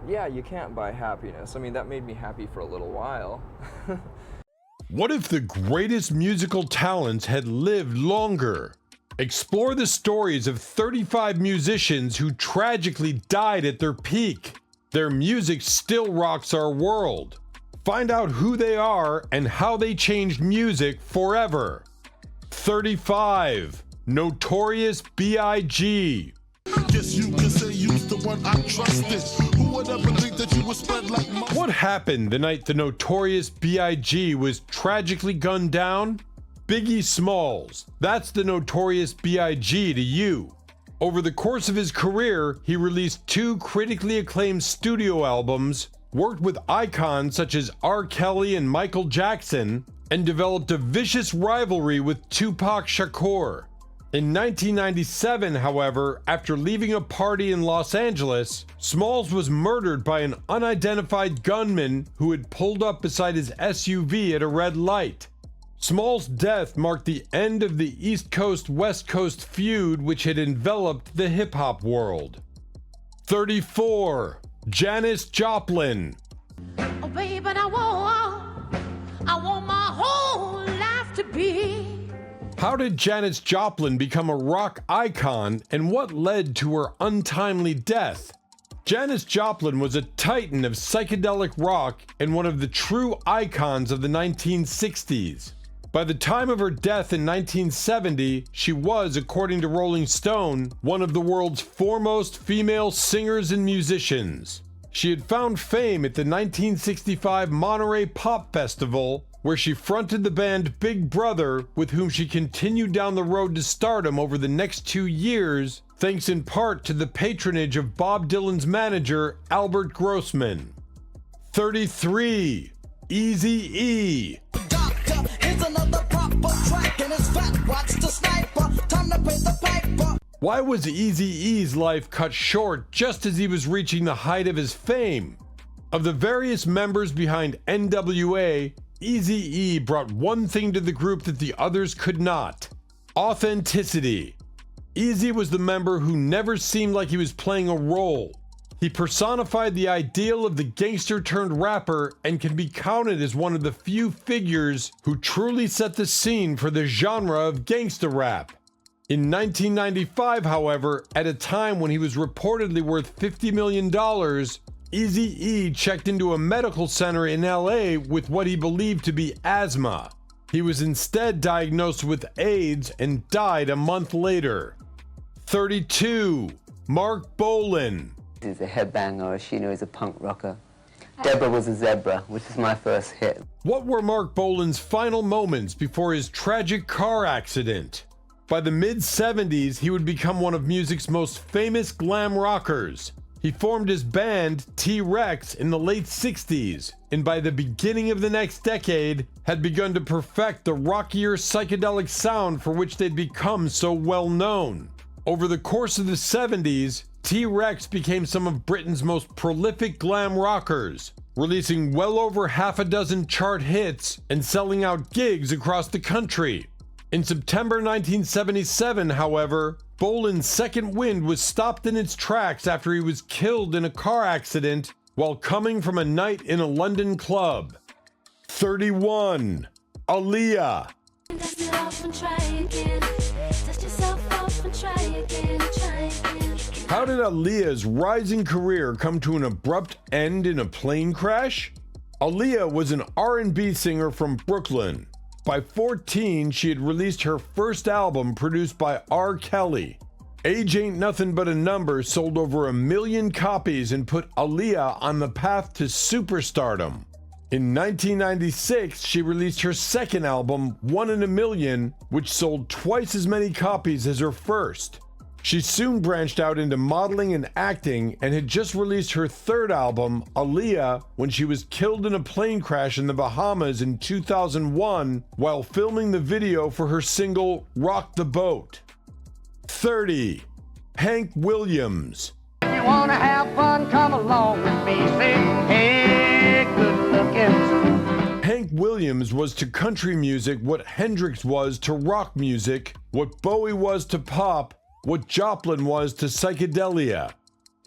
yeah, you can't buy happiness. I mean, that made me happy for a little while. What if the greatest musical talents had lived longer? Explore the stories of 35 musicians who tragically died at their peak. Their music still rocks our world. Find out who they are and how they changed music forever. 35. Notorious B.I.G. Guess you can say you's the one I trusted. Who would ever think that you would spread like mustard? What happened the night the Notorious B.I.G. was tragically gunned down? Biggie Smalls, that's the Notorious B.I.G. to you. Over the course of his career, he released 2 critically acclaimed studio albums, worked with icons such as R. Kelly and Michael Jackson, and developed a vicious rivalry with Tupac Shakur. In 1997, however, after leaving a party in Los Angeles, Smalls was murdered by an unidentified gunman who had pulled up beside his SUV at a red light. Smalls' death marked the end of the East Coast-West Coast feud which had enveloped the hip-hop world. 34. Janis Joplin. Oh, baby, I want my whole life to be. How did Janis Joplin become a rock icon, and what led to her untimely death? Janis Joplin was a titan of psychedelic rock and one of the true icons of the 1960s. By the time of her death in 1970, she was, according to Rolling Stone, one of the world's foremost female singers and musicians. She had found fame at the 1965 Monterey Pop Festival, where she fronted the band Big Brother, with whom she continued down the road to stardom over the next 2 years, thanks in part to the patronage of Bob Dylan's manager, Albert Grossman. 33. Eazy-E. Why was Eazy-E's life cut short just as he was reaching the height of his fame? Of the various members behind NWA, Eazy-E brought one thing to the group that the others could not: authenticity. Eazy was the member who never seemed like he was playing a role. He personified the ideal of the gangster turned rapper and can be counted as one of the few figures who truly set the scene for the genre of gangsta rap. In 1995, however, at a time when he was reportedly worth $50 million, Eazy-E checked into a medical center in LA with what he believed to be asthma. He was instead diagnosed with AIDS and died a month later. 32. Mark Bolan. He's a headbanger, Oshino is a punk rocker. Deborah was a zebra, which is my first hit. What were Mark Bolan's final moments before his tragic car accident? By the mid-70s, he would become one of music's most famous glam rockers. He formed his band, T-Rex, in the late 60s, and by the beginning of the next decade, had begun to perfect the rockier psychedelic sound for which they'd become so well known. Over the course of the 70s, T-Rex became some of Britain's most prolific glam rockers, releasing well over half a dozen chart hits and selling out gigs across the country. In September 1977, however, Bolan's second wind was stopped in its tracks after he was killed in a car accident while coming from a night in a London club. 31. Aaliyah. How did Aaliyah's rising career come to an abrupt end in a plane crash? Aaliyah was an R&B singer from Brooklyn. By 14, she had released her first album produced by R. Kelly. Age Ain't Nothing But a Number sold over 1 million copies and put Aaliyah on the path to superstardom. In 1996, she released her second album, One in a Million, which sold twice as many copies as her first. She soon branched out into modeling and acting and had just released her third album, Aaliyah, when she was killed in a plane crash in the Bahamas in 2001 while filming the video for her single, Rock the Boat. 30. Hank Williams. If you wanna have fun, come along with me. Say, hey, good looking. Hank Williams was to country music what Hendrix was to rock music, what Bowie was to pop, what Joplin was to psychedelia.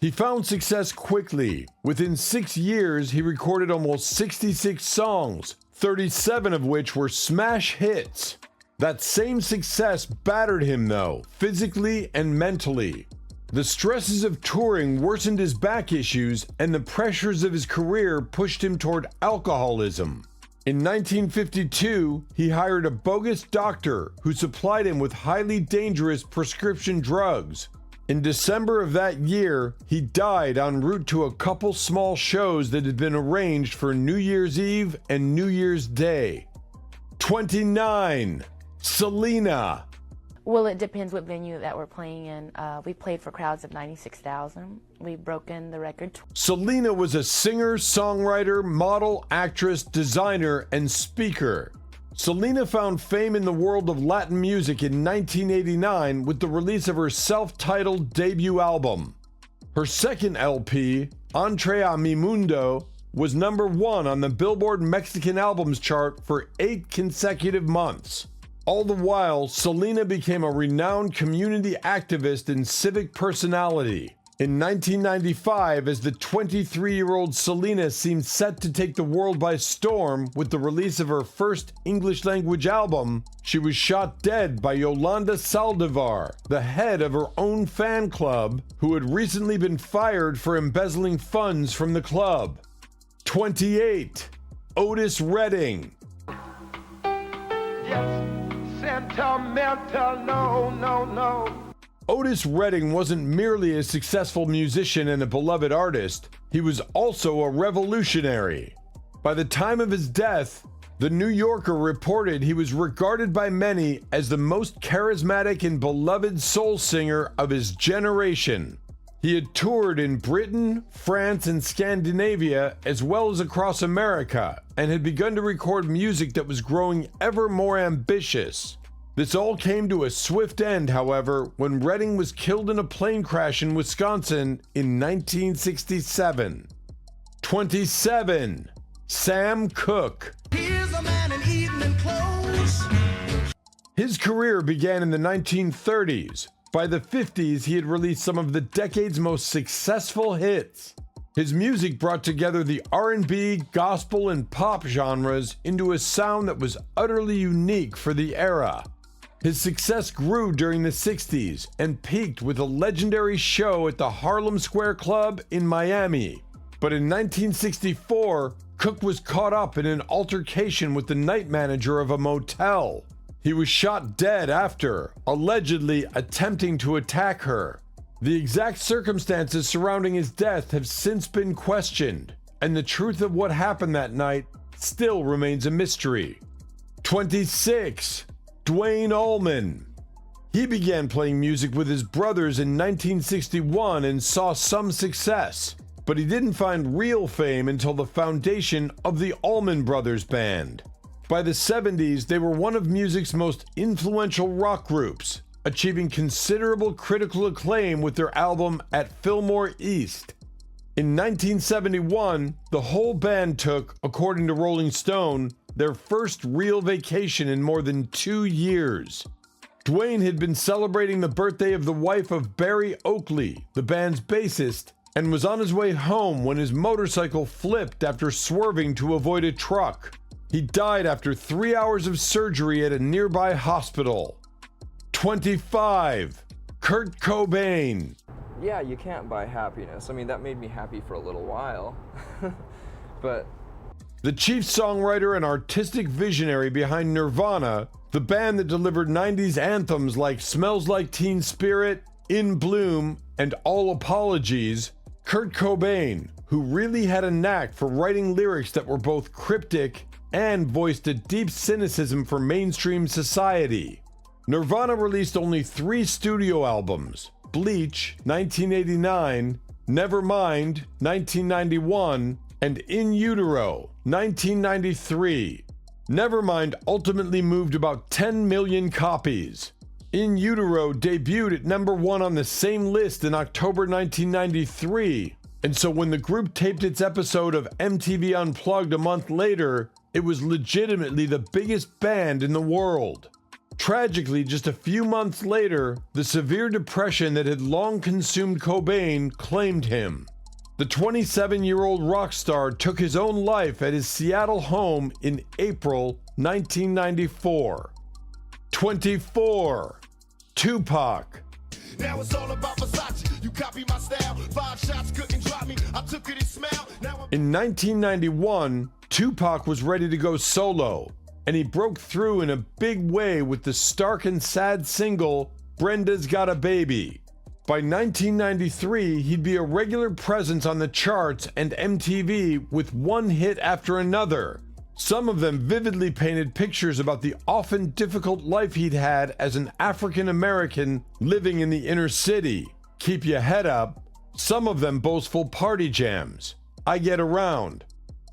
He found success quickly. Within 6 years, he recorded almost 66 songs, 37 of which were smash hits. That same success battered him, though, physically and mentally. The stresses of touring worsened his back issues, and the pressures of his career pushed him toward alcoholism. In 1952, he hired a bogus doctor who supplied him with highly dangerous prescription drugs. In December of that year, he died en route to a couple small shows that had been arranged for New Year's Eve and New Year's Day. 29. Selena. Well, it depends what venue that we're playing in. We played for crowds of 96,000. We've broken the record. Selena was a singer, songwriter, model, actress, designer, and speaker. Selena found fame in the world of Latin music in 1989 with the release of her self-titled debut album. Her second LP, Entre a mi Mundo, was #1 on the Billboard Mexican Albums chart for 8 consecutive months. All the while, Selena became a renowned community activist and civic personality. In 1995, as the 23-year-old Selena seemed set to take the world by storm with the release of her first English-language album, she was shot dead by Yolanda Saldivar, the head of her own fan club, who had recently been fired for embezzling funds from the club. 28. Otis Redding. Sentimental, no. Otis Redding wasn't merely a successful musician and a beloved artist, he was also a revolutionary. By the time of his death, The New Yorker reported he was regarded by many as the most charismatic and beloved soul singer of his generation. He had toured in Britain, France, and Scandinavia, as well as across America, and had begun to record music that was growing ever more ambitious. This all came to a swift end, however, when Redding was killed in a plane crash in Wisconsin in 1967. 27. Sam Cooke. Here's a man in evening clothes. His career began in the 1930s. By the 50s, he had released some of the decade's most successful hits. His music brought together the R&B, gospel, and pop genres into a sound that was utterly unique for the era. His success grew during the 60s and peaked with a legendary show at the Harlem Square Club in Miami. But in 1964, Cooke was caught up in an altercation with the night manager of a motel. He was shot dead after, allegedly attempting to attack her. The exact circumstances surrounding his death have since been questioned, and the truth of what happened that night still remains a mystery. 26. Duane Allman. He began playing music with his brothers in 1961 and saw some success, but he didn't find real fame until the foundation of the Allman Brothers Band. By the 70s, they were one of music's most influential rock groups, achieving considerable critical acclaim with their album At Fillmore East. In 1971, the whole band took, according to Rolling Stone, their first real vacation in more than 2 years. Duane had been celebrating the birthday of the wife of Barry Oakley, the band's bassist, and was on his way home when his motorcycle flipped after swerving to avoid a truck. He died after 3 hours of surgery at a nearby hospital. 25. Kurt Cobain. Yeah, you can't buy happiness. I mean, that made me happy for a little while. But The chief songwriter and artistic visionary behind Nirvana, the band that delivered 90s anthems like Smells Like Teen Spirit, In Bloom, and All Apologies, Kurt Cobain, who really had a knack for writing lyrics that were both cryptic and voiced a deep cynicism for mainstream society. Nirvana released only 3 studio albums: Bleach, 1989, Nevermind, 1991, and In Utero, 1993. Nevermind ultimately moved about 10 million copies. In Utero debuted at #1 on the same list in October 1993, and so when the group taped its episode of MTV Unplugged a month later, it was legitimately the biggest band in the world. Tragically, just a few months later, the severe depression that had long consumed Cobain claimed him. The 27-year-old rock star took his own life at his Seattle home in April 1994. 24. Tupac. Now it's all about Versace. You copy my style. 5 shots couldn't drop me. I took it and smiled. In 1991, Tupac was ready to go solo, and he broke through in a big way with the stark and sad single, Brenda's Got a Baby. By 1993, he'd be a regular presence on the charts and MTV with one hit after another. Some of them vividly painted pictures about the often difficult life he'd had as an African American living in the inner city. Keep Your Head Up. Some of them boastful party jams. I Get Around.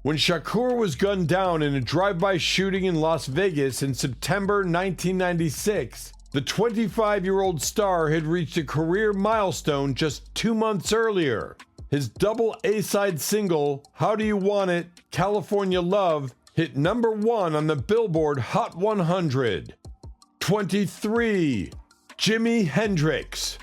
When Shakur was gunned down in a drive-by shooting in Las Vegas in September 1996, the 25-year-old star had reached a career milestone just 2 months earlier. His double A-side single, How Do You Want It, California Love, hit number 1 on the Billboard Hot 100. 23. Jimi Hendrix.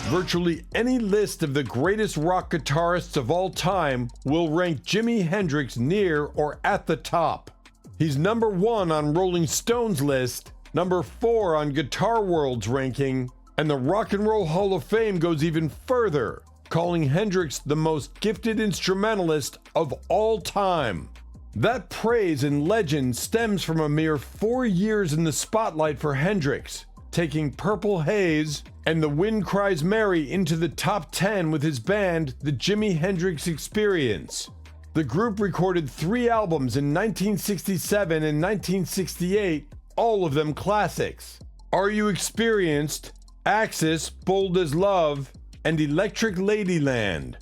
Virtually any list of the greatest rock guitarists of all time will rank Jimi Hendrix near or at the top. He's number 1 on Rolling Stone's list, number 4 on Guitar World's ranking, and the Rock and Roll Hall of Fame goes even further, calling Hendrix the most gifted instrumentalist of all time. That praise and legend stems from a mere 4 years in the spotlight for Hendrix, taking Purple Haze and The Wind Cries Mary into the top 10 with his band, The Jimi Hendrix Experience. The group recorded 3 albums in 1967 and 1968, all of them classics. Are You Experienced, Axis, Bold as Love, and Electric Ladyland.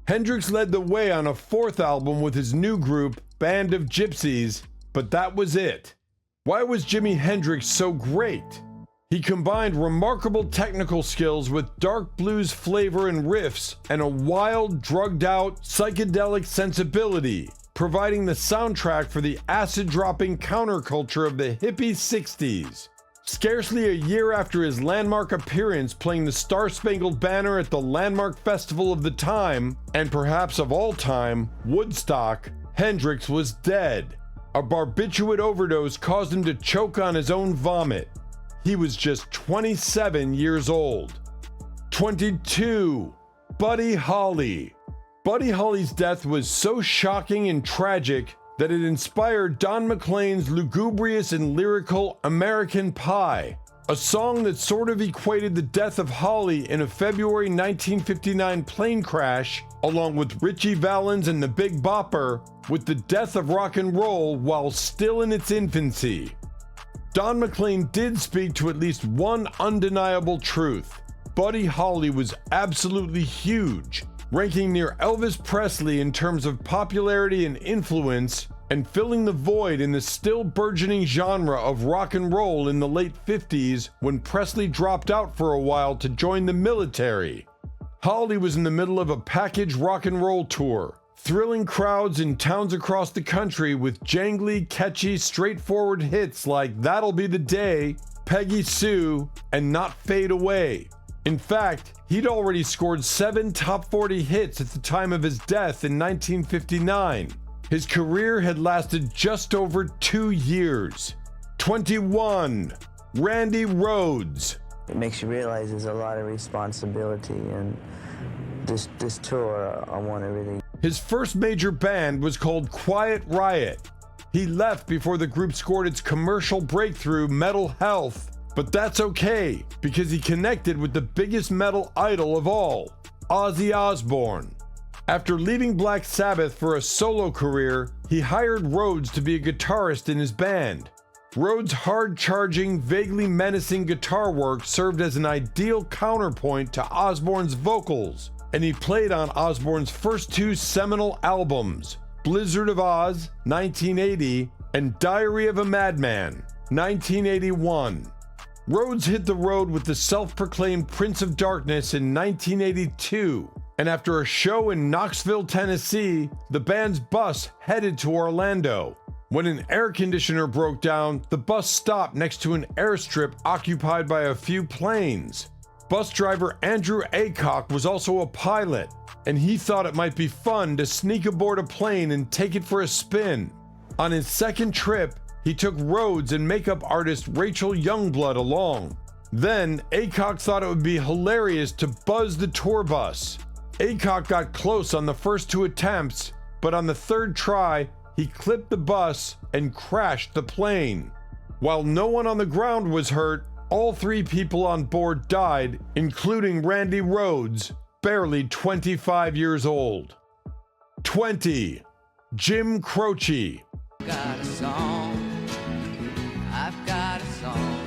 Hendrix led the way on a 4th album with his new group, Band of Gypsies, but that was it. Why was Jimi Hendrix so great? He combined remarkable technical skills with dark blues flavor and riffs and a wild, drugged-out, psychedelic sensibility, providing the soundtrack for the acid-dropping counterculture of the hippie 60s. Scarcely a year after his landmark appearance playing the Star-Spangled Banner at the landmark festival of the time, and perhaps of all time, Woodstock, Hendrix was dead. A barbiturate overdose caused him to choke on his own vomit. He was just 27 years old. 22. Buddy Holly. Buddy Holly's death was so shocking and tragic that it inspired Don McLean's lugubrious and lyrical American Pie, a song that sort of equated the death of Holly in a February 1959 plane crash, along with Ritchie Valens and the Big Bopper, with the death of rock and roll while still in its infancy. Don McLean did speak to at least one undeniable truth. Buddy Holly was absolutely huge, ranking near Elvis Presley in terms of popularity and influence, and filling the void in the still burgeoning genre of rock and roll in the late 50s when Presley dropped out for a while to join the military. Holly was in the middle of a package rock and roll tour, thrilling crowds in towns across the country with jangly, catchy, straightforward hits like That'll Be the Day, Peggy Sue, and Not Fade Away. In fact, he'd already scored 7 top 40 hits at the time of his death in 1959. His career had lasted just over 2 years. 21. Randy Rhoads. It makes you realize there's a lot of responsibility, and this tour, I want to really... His first major band was called Quiet Riot. He left before the group scored its commercial breakthrough, Metal Health, but that's okay, because he connected with the biggest metal idol of all, Ozzy Osbourne. After leaving Black Sabbath for a solo career, he hired Rhoads to be a guitarist in his band. Rhoads' hard-charging, vaguely menacing guitar work served as an ideal counterpoint to Osbourne's vocals, and he played on Osbourne's first 2 seminal albums, Blizzard of Oz, 1980, and Diary of a Madman, 1981. Rhoads hit the road with the self-proclaimed Prince of Darkness in 1982, And after a show in Knoxville, Tennessee, the band's bus headed to Orlando. When an air conditioner broke down, the bus stopped next to an airstrip occupied by a few planes. Bus driver Andrew Aycock was also a pilot, and he thought it might be fun to sneak aboard a plane and take it for a spin. On his second trip, he took Rhodes and makeup artist Rachel Youngblood along. Then, Aycock thought it would be hilarious to buzz the tour bus. Aycock got close on the first 2 attempts, but on the third try, he clipped the bus and crashed the plane. While no one on the ground was hurt, all 3 people on board died, including Randy Rhodes, barely 25 years old. 20. Jim Croce. Got a song. I've got a song.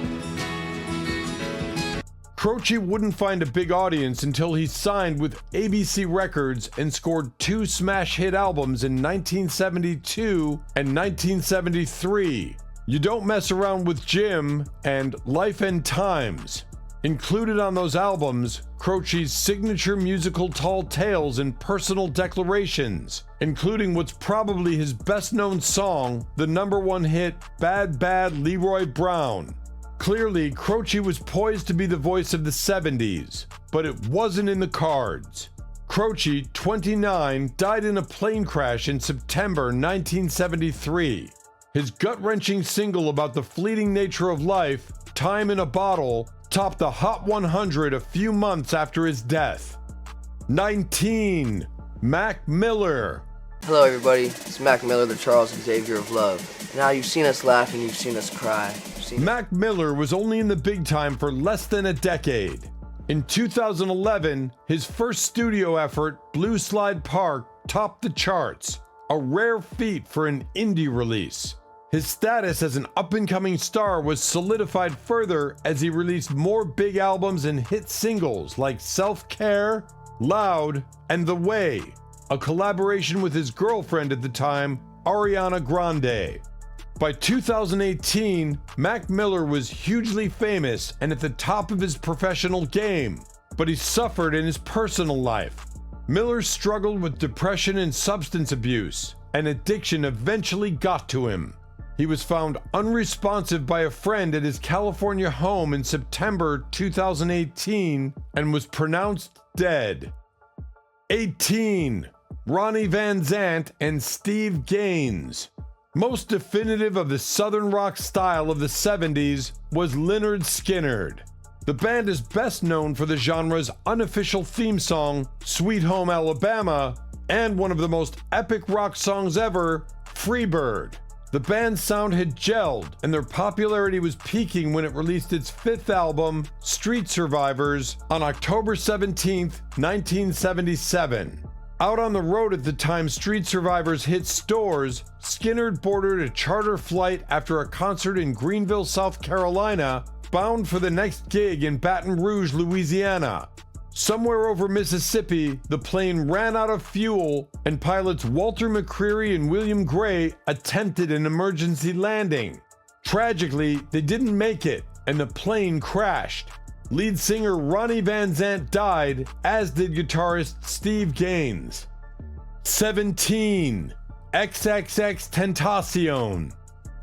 Croce wouldn't find a big audience until he signed with ABC Records and scored 2 smash hit albums in 1972 and 1973. You Don't Mess Around with Jim and Life and Times. Included on those albums, Croce's signature musical Tall Tales and Personal Declarations, including what's probably his best-known song, the #1 hit Bad Bad Leroy Brown. Clearly, Croce was poised to be the voice of the 70s, but it wasn't in the cards. Croce, 29, died in a plane crash in September 1973. His gut-wrenching single about the fleeting nature of life, Time in a Bottle, topped the Hot 100 a few months after his death. 19. Mac Miller. Hello everybody, it's Mac Miller, the Charles Xavier of Love. Now you've seen us laugh and you've seen us cry. Mac Miller was only in the big time for less than a decade. In 2011, his first studio effort, Blue Slide Park, topped the charts, a rare feat for an indie release. His status as an up-and-coming star was solidified further as he released more big albums and hit singles like Self-Care, Loud, and The Way, a collaboration with his girlfriend at the time, Ariana Grande. By 2018, Mac Miller was hugely famous and at the top of his professional game, but he suffered in his personal life. Miller struggled with depression and substance abuse, and addiction eventually got to him. He was found unresponsive by a friend at his California home in September 2018 and was pronounced dead. 18. Ronnie Van Zant and Steve Gaines. Most definitive of the southern rock style of the 70s was Lynyrd Skynyrd. The band is best known for the genre's unofficial theme song, Sweet Home Alabama, and one of the most epic rock songs ever, Freebird. The band's sound had gelled, and their popularity was peaking when it released its 5th album, Street Survivors, on October 17, 1977. Out on the road at the time Street Survivors hit stores, Skynyrd boarded a charter flight after a concert in Greenville, South Carolina, bound for the next gig in Baton Rouge, Louisiana. Somewhere over Mississippi, the plane ran out of fuel, and pilots Walter McCreary and William Gray attempted an emergency landing. Tragically, they didn't make it, and the plane crashed. Lead singer Ronnie Van Zant died, as did guitarist Steve Gaines. 17. XXXTentacion.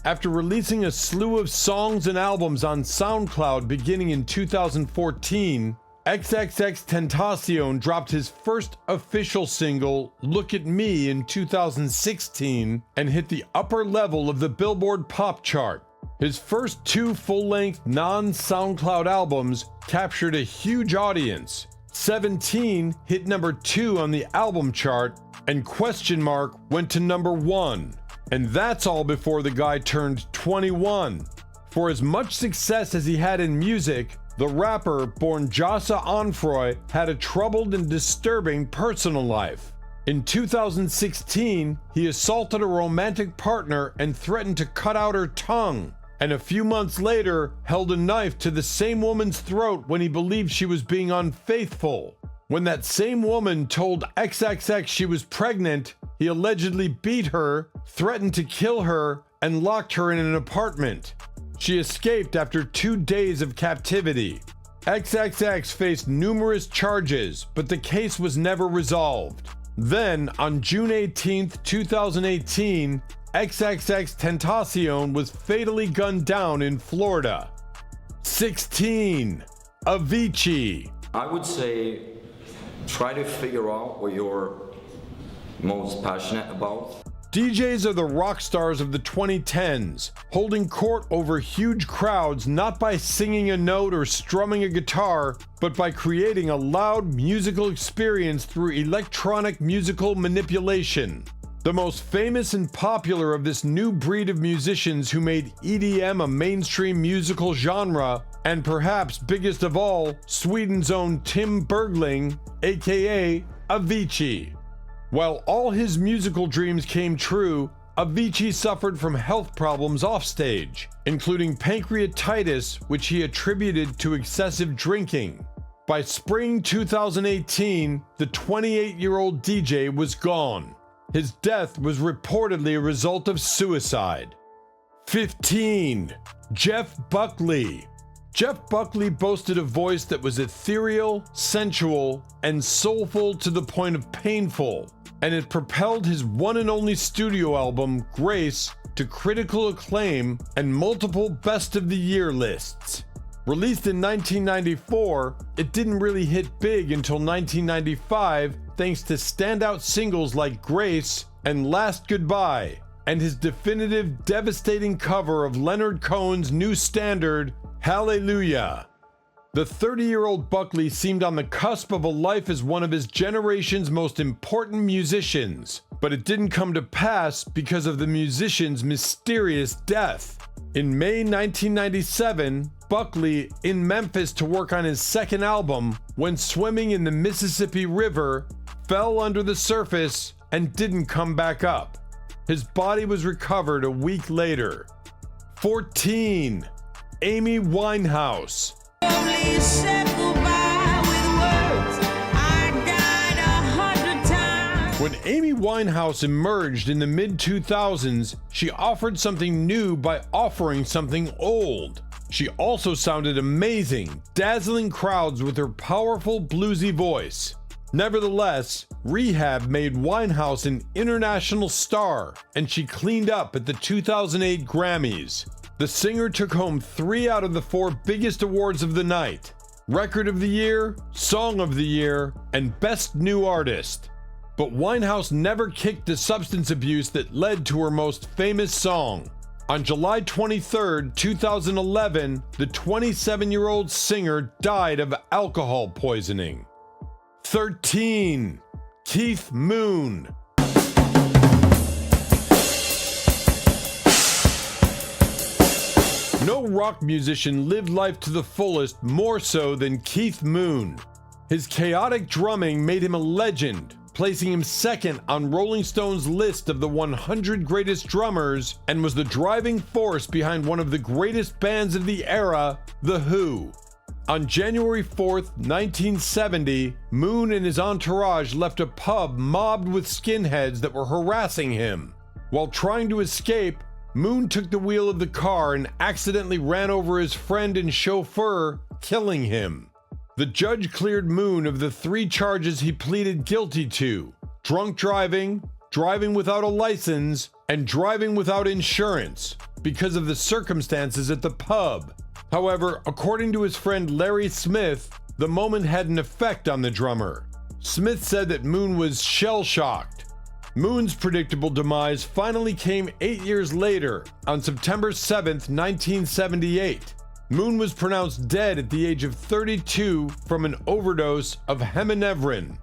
After releasing a slew of songs and albums on SoundCloud beginning in 2014, XXXTentacion dropped his first official single, Look at Me, in 2016 and hit the upper level of the Billboard Pop chart. His first 2 full-length non-SoundCloud albums captured a huge audience. 17 hit number 2 on the album chart, and Question Mark went to number 1. And that's all before the guy turned 21. For as much success as he had in music, the rapper, born Jassa Onfroy, had a troubled and disturbing personal life. In 2016, he assaulted a romantic partner and threatened to cut out her tongue, and a few months later held a knife to the same woman's throat when he believed she was being unfaithful. When that same woman told XXX she was pregnant, he allegedly beat her, threatened to kill her, and locked her in an apartment. She escaped after 2 days of captivity. XXX faced numerous charges, but the case was never resolved. Then, on June 18, 2018, XXX Tentacion was fatally gunned down in Florida. 16. Avicii. I would say try to figure out what you're most passionate about. DJs are the rock stars of the 2010s, holding court over huge crowds not by singing a note or strumming a guitar, but by creating a loud musical experience through electronic musical manipulation. The most famous and popular of this new breed of musicians who made EDM a mainstream musical genre, and perhaps biggest of all, Sweden's own Tim Bergling, aka Avicii. While all his musical dreams came true, Avicii suffered from health problems offstage, including pancreatitis, which he attributed to excessive drinking. By spring 2018, the 28-year-old DJ was gone. His death was reportedly a result of suicide. 15. Jeff Buckley. Jeff Buckley boasted a voice that was ethereal, sensual, and soulful to the point of painful, and it propelled his one and only studio album, Grace, to critical acclaim and multiple Best of the Year lists. Released in 1994, it didn't really hit big until 1995 thanks to standout singles like Grace and Last Goodbye, and his definitive, devastating cover of Leonard Cohen's new standard, Hallelujah. The 30-year-old Buckley seemed on the cusp of a life as one of his generation's most important musicians, but it didn't come to pass because of the musician's mysterious death. In May 1997, Buckley, in Memphis to work on his second album, when swimming in the Mississippi River, fell under the surface and didn't come back up. His body was recovered a week later. 14. Amy Winehouse. When Amy Winehouse emerged in the mid-2000s, she offered something new by offering something old. She also sounded amazing, dazzling crowds with her powerful bluesy voice. Nevertheless, rehab made Winehouse an international star, and she cleaned up at the 2008 Grammys. The singer took home 3 out of the 4 biggest awards of the night: Record of the Year, Song of the Year, and Best New Artist. But Winehouse never kicked the substance abuse that led to her most famous song. On July 23, 2011, the 27-year-old singer died of alcohol poisoning. 13. Keith Moon. No rock musician lived life to the fullest more so than Keith Moon. His chaotic drumming made him a legend, placing him second on Rolling Stone's list of the 100 greatest drummers, and was the driving force behind one of the greatest bands of the era, The Who. On January 4th, 1970, Moon and his entourage left a pub mobbed with skinheads that were harassing him. While trying to escape, Moon took the wheel of the car and accidentally ran over his friend and chauffeur, killing him. The judge cleared Moon of the 3 charges he pleaded guilty to: drunk driving, driving without a license, and driving without insurance, because of the circumstances at the pub. However, according to his friend Larry Smith, the moment had an effect on the drummer. Smith said that Moon was shell-shocked. Moon's predictable demise finally came 8 years later, on September 7th, 1978. Moon was pronounced dead at the age of 32 from an overdose of heminevrin.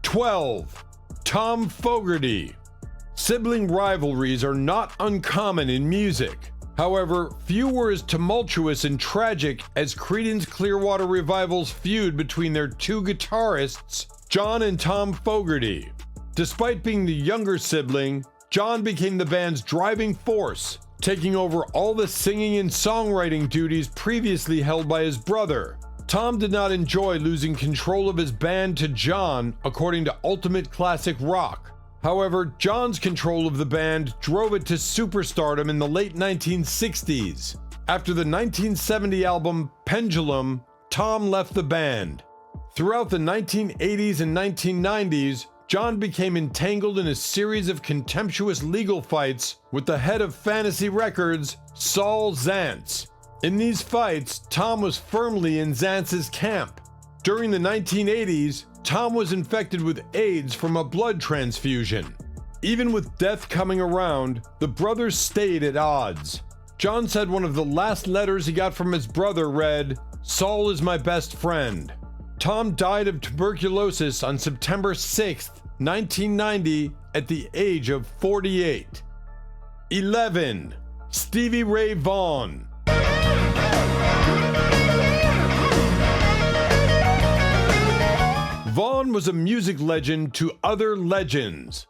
12. Tom Fogerty. Sibling rivalries are not uncommon in music. However, few were as tumultuous and tragic as Creedence Clearwater Revival's feud between their 2 guitarists, John and Tom Fogerty. Despite being the younger sibling, John became the band's driving force, taking over all the singing and songwriting duties previously held by his brother. Tom did not enjoy losing control of his band to John, according to Ultimate Classic Rock. However, John's control of the band drove it to superstardom in the late 1960s. After the 1970 album Pendulum, Tom left the band. Throughout the 1980s and 1990s, John became entangled in a series of contemptuous legal fights with the head of Fantasy Records, Saul Zaentz. In these fights, Tom was firmly in Zaentz's camp. During the 1980s, Tom was infected with AIDS from a blood transfusion. Even with death coming around, the brothers stayed at odds. John said one of the last letters he got from his brother read, "Saul is my best friend." Tom died of tuberculosis on September 6, 1990, at the age of 48. 11. Stevie Ray Vaughan. Vaughan was a music legend to other legends.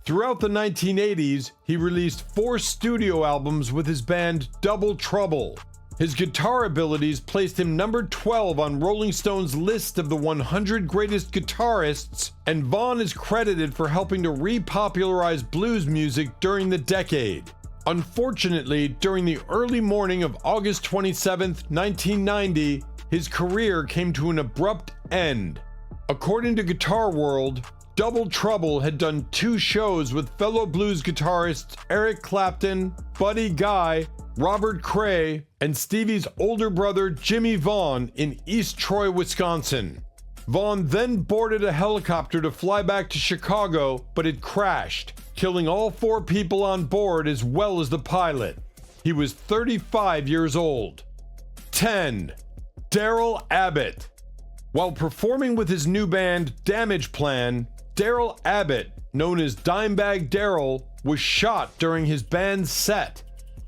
Throughout the 1980s, he released 4 studio albums with his band Double Trouble. His guitar abilities placed him number 12 on Rolling Stone's list of the 100 greatest guitarists, and Vaughan is credited for helping to repopularize blues music during the decade. Unfortunately, during the early morning of August 27, 1990, his career came to an abrupt end. According to Guitar World, Double Trouble had done 2 shows with fellow blues guitarists Eric Clapton, Buddy Guy, Robert Cray, and Stevie's older brother Jimmy Vaughan in East Troy, Wisconsin. Vaughan then boarded a helicopter to fly back to Chicago, but it crashed, killing all 4 people on board as well as the pilot. He was 35 years old. 10. Daryl Abbott. While performing with his new band Damage Plan, Daryl Abbott, known as Dimebag Daryl, was shot during his band's set.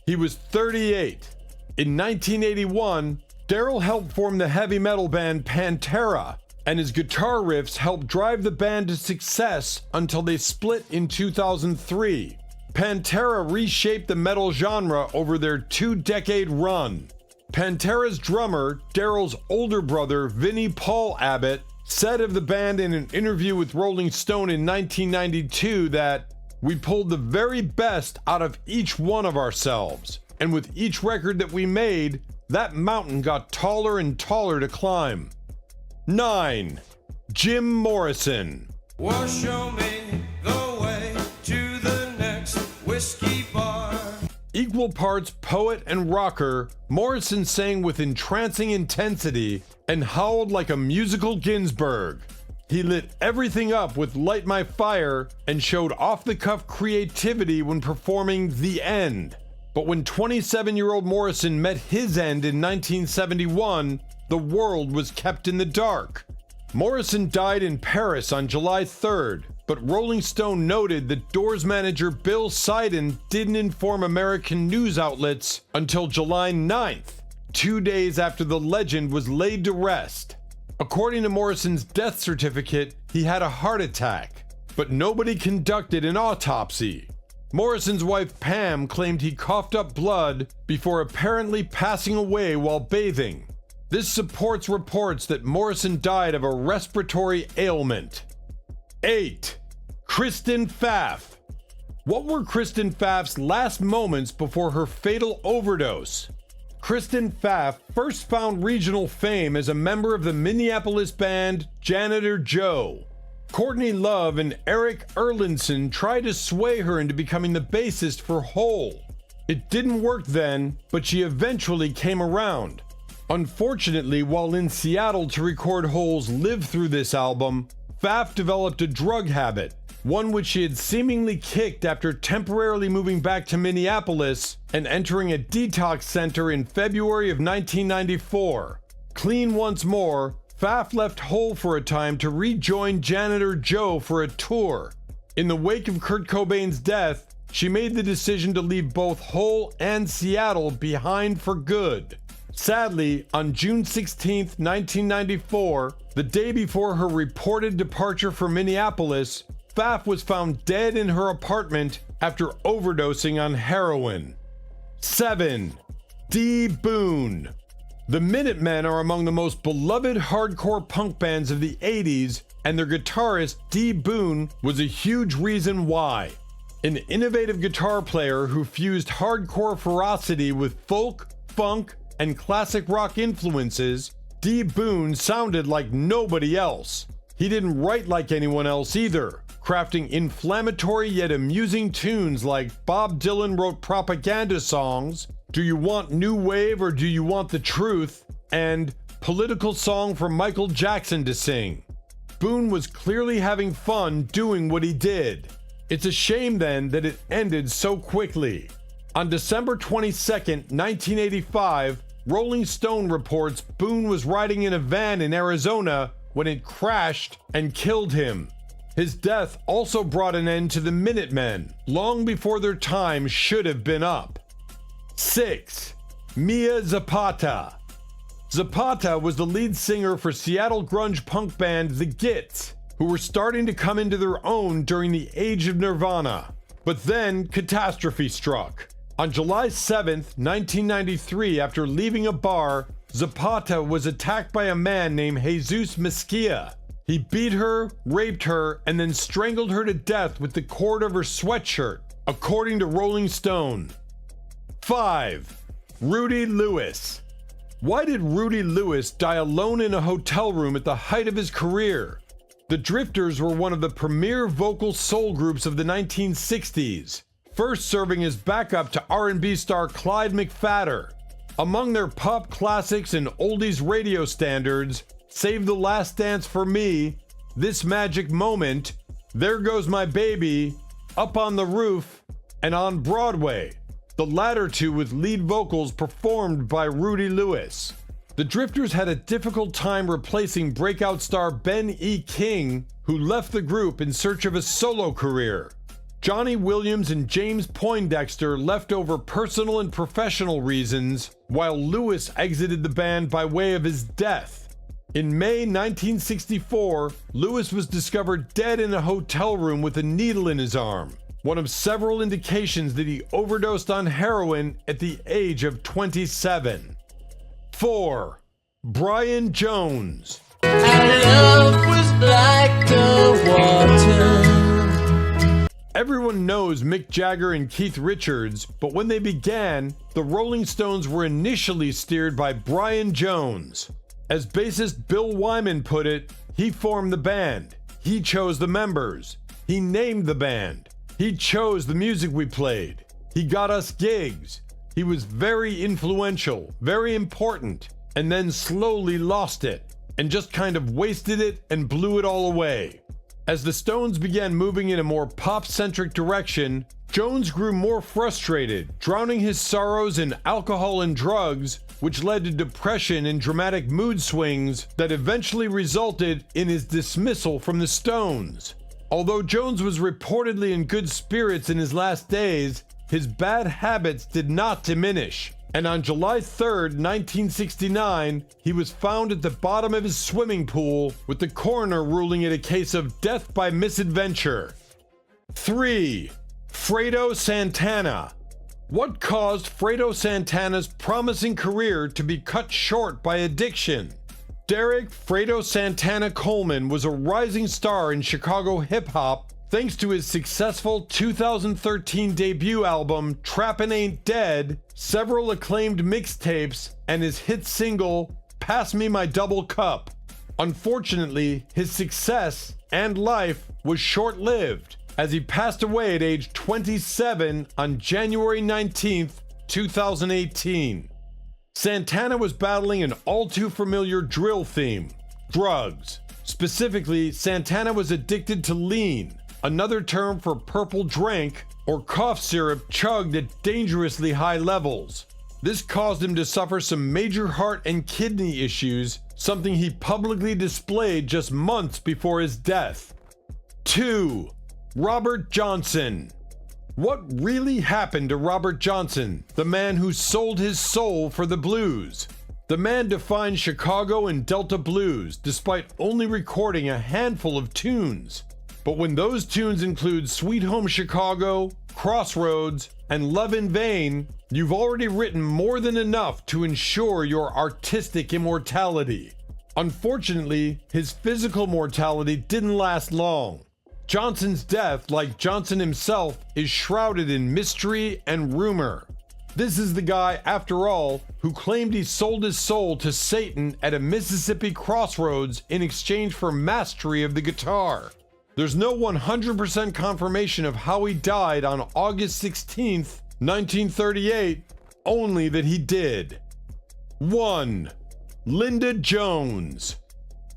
He was 38. In 1981, Daryl helped form the heavy metal band Pantera, and his guitar riffs helped drive the band to success until they split in 2003. Pantera reshaped the metal genre over their 2-decade run. Pantera's drummer, Daryl's older brother, Vinnie Paul Abbott, said of the band in an interview with Rolling Stone in 1992 that, "We pulled the very best out of each one of ourselves, and with each record that we made, that mountain got taller and taller to climb." 9. Jim Morrison. Well, show me the way to the next whiskey bar. Equal parts poet and rocker, Morrison sang with entrancing intensity and howled like a musical Ginsberg. He lit everything up with Light My Fire and showed off-the-cuff creativity when performing The End. But when 27-year-old Morrison met his end in 1971, the world was kept in the dark. Morrison died in Paris on July 3rd, but Rolling Stone noted that Doors manager Bill Sidon didn't inform American news outlets until July 9th, 2 days after the legend was laid to rest. According to Morrison's death certificate, he had a heart attack, but nobody conducted an autopsy. Morrison's wife Pam claimed he coughed up blood before apparently passing away while bathing. This supports reports that Morrison died of a respiratory ailment. 8. Kristen Pfaff. What were Kristen Pfaff's last moments before her fatal overdose? Kristen Pfaff first found regional fame as a member of the Minneapolis band Janitor Joe. Courtney Love and Eric Erlandson tried to sway her into becoming the bassist for Hole. It didn't work then, but she eventually came around. Unfortunately, while in Seattle to record Hole's Live Through This album, Pfaff developed a drug habit, one which she had seemingly kicked after temporarily moving back to Minneapolis and entering a detox center in February of 1994. Clean once more, Pfaff left Hole for a time to rejoin Janitor Joe for a tour. In the wake of Kurt Cobain's death, she made the decision to leave both Hole and Seattle behind for good. Sadly, on June 16, 1994, the day before her reported departure from Minneapolis, Pfaff was found dead in her apartment after overdosing on heroin. 7. D. Boon. The Minutemen are among the most beloved hardcore punk bands of the 80s, and their guitarist D. Boon was a huge reason why. An innovative guitar player who fused hardcore ferocity with folk, funk, and classic rock influences, D. Boone sounded like nobody else. He didn't write like anyone else either, crafting inflammatory yet amusing tunes like Bob Dylan wrote propaganda songs, Do You Want New Wave or Do You Want the Truth, and Political Song for Michael Jackson to sing. Boone was clearly having fun doing what he did. It's a shame then that it ended so quickly. On December 22nd, 1985, Rolling Stone reports Boone was riding in a van in Arizona when it crashed and killed him. His death also brought an end to the Minutemen, long before their time should have been up. 6. Mia Zapata. Zapata was the lead singer for Seattle grunge punk band The Gits, who were starting to come into their own during the age of Nirvana. But then catastrophe struck. On July 7th, 1993, after leaving a bar, Zapata was attacked by a man named Jesus Mesquia. He beat her, raped her, and then strangled her to death with the cord of her sweatshirt, according to Rolling Stone. 5. Rudy Lewis. Why did Rudy Lewis die alone in a hotel room at the height of his career? The Drifters were one of the premier vocal soul groups of the 1960s, first serving as backup to R&B star Clyde McPhatter. Among their pop classics and oldies radio standards, Save the Last Dance for Me, This Magic Moment, There Goes My Baby, Up on the Roof, and On Broadway, the latter two with lead vocals performed by Rudy Lewis. The Drifters had a difficult time replacing breakout star Ben E. King, who left the group in search of a solo career. Johnny Williams and James Poindexter left over personal and professional reasons, while Lewis exited the band by way of his death. In May 1964, Lewis was discovered dead in a hotel room with a needle in his arm, one of several indications that he overdosed on heroin at the age of 27. 4. Brian Jones. Our love was like the water. Everyone knows Mick Jagger and Keith Richards, but when they began, the Rolling Stones were initially steered by Brian Jones. As bassist Bill Wyman put it, he formed the band. He chose the members. He named the band. He chose the music we played. He got us gigs. He was very influential, very important, and then slowly lost it, and just kind of wasted it and blew it all away. As the Stones began moving in a more pop-centric direction, Jones grew more frustrated, drowning his sorrows in alcohol and drugs, which led to depression and dramatic mood swings that eventually resulted in his dismissal from the Stones. Although Jones was reportedly in good spirits in his last days, his bad habits did not diminish, and on July 3rd, 1969, he was found at the bottom of his swimming pool, with the coroner ruling it a case of death by misadventure. 3. Fredo Santana. What caused Fredo Santana's promising career to be cut short by addiction? Derek Fredo Santana Coleman was a rising star in Chicago hip-hop thanks to his successful 2013 debut album Trappin' Ain't Dead, several acclaimed mixtapes, and his hit single Pass Me My Double Cup. Unfortunately, his success and life was short-lived, as he passed away at age 27 on January 19th, 2018. Santana was battling an all-too-familiar drill theme, drugs. Specifically, Santana was addicted to lean, another term for purple drink or cough syrup chugged at dangerously high levels. This caused him to suffer some major heart and kidney issues, something he publicly displayed just months before his death. 2. Robert Johnson. What really happened to Robert Johnson, the man who sold his soul for the blues? The man defined Chicago and Delta blues despite only recording a handful of tunes. But when those tunes include Sweet Home Chicago, Crossroads, and Love in Vain, you've already written more than enough to ensure your artistic immortality. Unfortunately, his physical mortality didn't last long. Johnson's death, like Johnson himself, is shrouded in mystery and rumor. This is the guy, after all, who claimed he sold his soul to Satan at a Mississippi crossroads in exchange for mastery of the guitar. There's no 100% confirmation of how he died on August 16th, 1938, only that he did. 1. Linda Jones.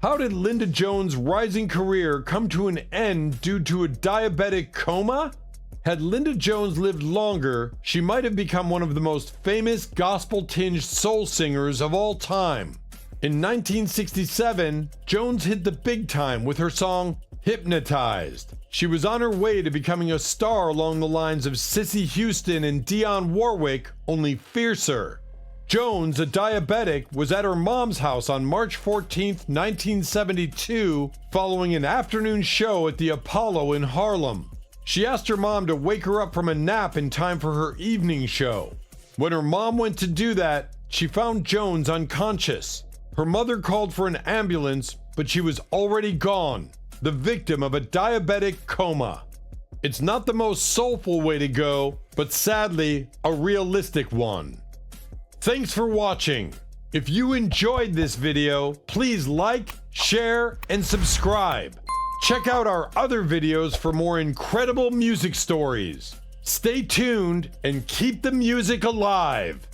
How did Linda Jones' rising career come to an end due to a diabetic coma? Had Linda Jones lived longer, she might have become one of the most famous gospel-tinged soul singers of all time. In 1967, Jones hit the big time with her song Hypnotized. She was on her way to becoming a star along the lines of Cissy Houston and Dionne Warwick, only fiercer. Jones, a diabetic, was at her mom's house on March 14, 1972, following an afternoon show at the Apollo in Harlem. She asked her mom to wake her up from a nap in time for her evening show. When her mom went to do that, she found Jones unconscious. Her mother called for an ambulance, but she was already gone, the victim of a diabetic coma. It's not the most soulful way to go, but sadly, a realistic one. Thanks for watching. If you enjoyed this video, please like, share, and subscribe. Check out our other videos for more incredible music stories. Stay tuned and keep the music alive.